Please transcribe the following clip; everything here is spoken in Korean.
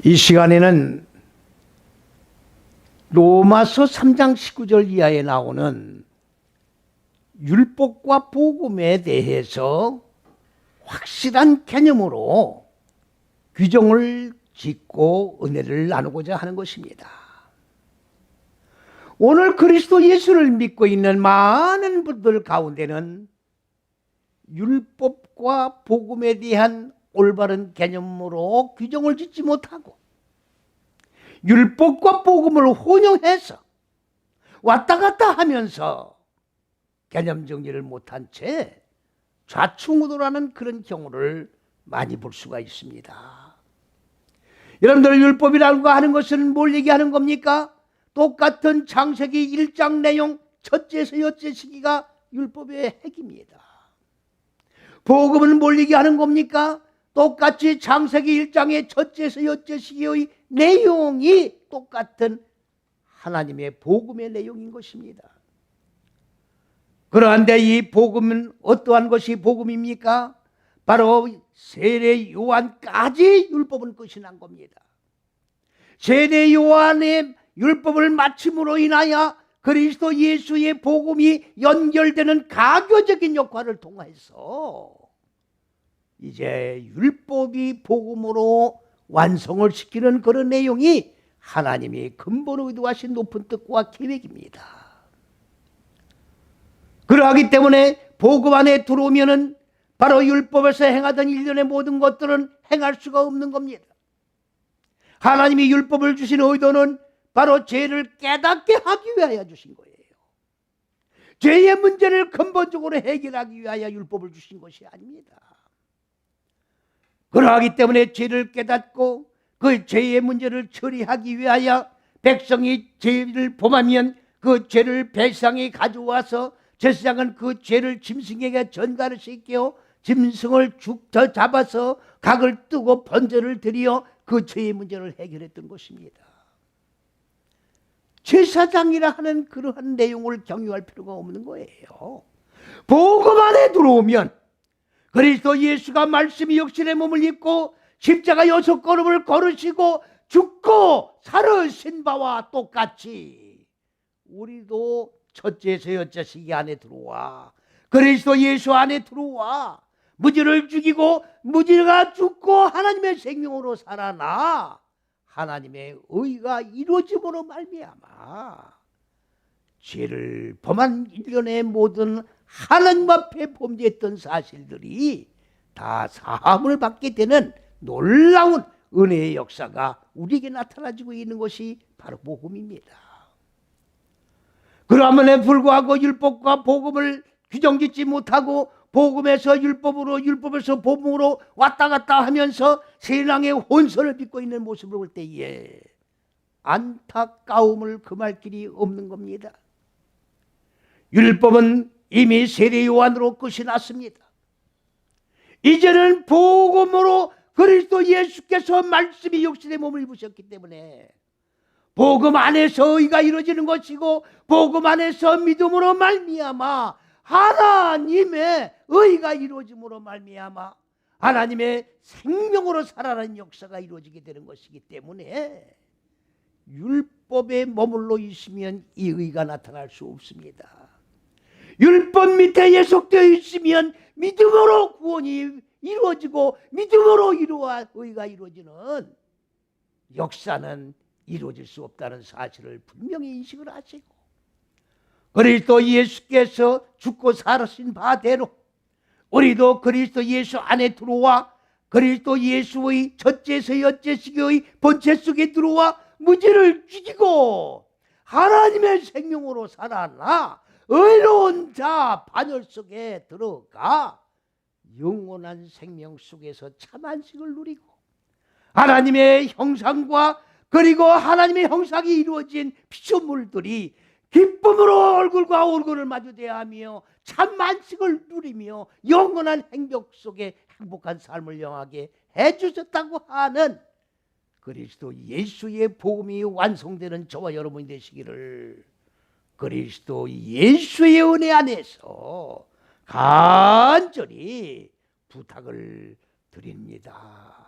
이 시간에는 로마서 3장 19절 이하에 나오는 율법과 복음에 대해서 확실한 개념으로 규정을 짓고 은혜를 나누고자 하는 것입니다. 오늘 그리스도 예수를 믿고 있는 많은 분들 가운데는 율법과 복음에 대한 올바른 개념으로 규정을 짓지 못하고 율법과 복음을 혼용해서 왔다 갔다 하면서 개념 정리를 못한 채 좌충우돌하는 그런 경우를 많이 볼 수가 있습니다. 여러분들 율법이라고 하는 것은 뭘 얘기하는 겁니까? 똑같은 창세기 1장 내용 첫째에서 여째 시기가 율법의 핵입니다. 복음은 뭘 얘기하는 겁니까? 똑같이 창세기 1장의 첫째에서 여째 시기의 내용이 똑같은 하나님의 복음의 내용인 것입니다. 그런데 이 복음은 어떠한 것이 복음입니까? 바로 세례 요한까지 율법은 끝이 난 겁니다. 세례 요한의 율법을 마침으로 인하여 그리스도 예수의 복음이 연결되는 가교적인 역할을 통해서 이제 율법이 복음으로 완성을 시키는 그런 내용이 하나님이 근본 의도하신 높은 뜻과 계획입니다. 그러하기 때문에 복음 안에 들어오면은 바로 율법에서 행하던 일련의 모든 것들은 행할 수가 없는 겁니다. 하나님이 율법을 주신 의도는 바로 죄를 깨닫게 하기 위하여 주신 거예요. 죄의 문제를 근본적으로 해결하기 위하여 율법을 주신 것이 아닙니다. 그러하기 때문에 죄를 깨닫고 그 죄의 문제를 처리하기 위하여 백성이 죄를 범하면 그 죄를 배상에 가져와서 제사장은 그 죄를 짐승에게 전가를 시켜 짐승을 죽터 잡아서 각을 뜨고 번제를 드려 그 죄의 문제를 해결했던 것입니다. 제사장이라 하는 그러한 내용을 경유할 필요가 없는 거예요. 복음 안에 들어오면 그리스도 예수가 말씀이 육신의 몸을 입고 십자가 6걸음을 걸으시고 죽고 살으신 바와 똑같이 우리도 첫째에서 여째 시기 안에 들어와 그리스도 예수 안에 들어와 무지를 죽이고 무지가 죽고 하나님의 생명으로 살아나 하나님의 의가 이루어짐으로 말미암아 죄를 범한 일련의 모든 하나님 앞에 범죄했던 사실들이 다 사함을 받게 되는 놀라운 은혜의 역사가 우리에게 나타나지고 있는 것이 바로 복음입니다. 그러함에 불구하고 율법과 복음을 규정짓지 못하고 복음에서 율법으로 율법에서 복음으로 왔다 갔다 하면서 세상의 혼선을 빚고 있는 모습을 볼 때에 안타까움을 금할 길이 없는 겁니다. 율법은 이미 세례 요한으로 끝이 났습니다. 이제는 복음으로 그리스도 예수께서 말씀이 육신의 몸을 입으셨기 때문에 복음 안에서 의가 이루어지는 것이고 복음 안에서 믿음으로 말미암아 하나님의 의가 이루어짐으로 말미암아 하나님의 생명으로 살아나는 역사가 이루어지게 되는 것이기 때문에 율법에 머물러 있으면 이 의가 나타날 수 없습니다. 율법 밑에 예속되어 있으면 믿음으로 구원이 이루어지고 믿음으로 의가 이루어지는 역사는 이루어질 수 없다는 사실을 분명히 인식을 하시고 그리스도 예수께서 죽고 살으신 바대로 우리도 그리스도 예수 안에 들어와 그리스도 예수의 첫째에서 여째 시기의 본체 속에 들어와 무지를 죽이고 하나님의 생명으로 살아나 의로운 자 반열 속에 들어가 영원한 생명 속에서 참 안식을 누리고 하나님의 형상과 그리고 하나님의 형상이 이루어진 피조물들이 기쁨으로 얼굴과 얼굴을 마주 대하며 참 안식을 누리며 영원한 행복 속에 행복한 삶을 영하게 해주셨다고 하는 그리스도 예수의 복음이 완성되는 저와 여러분이 되시기를 그리스도 예수의 은혜 안에서 간절히 부탁을 드립니다.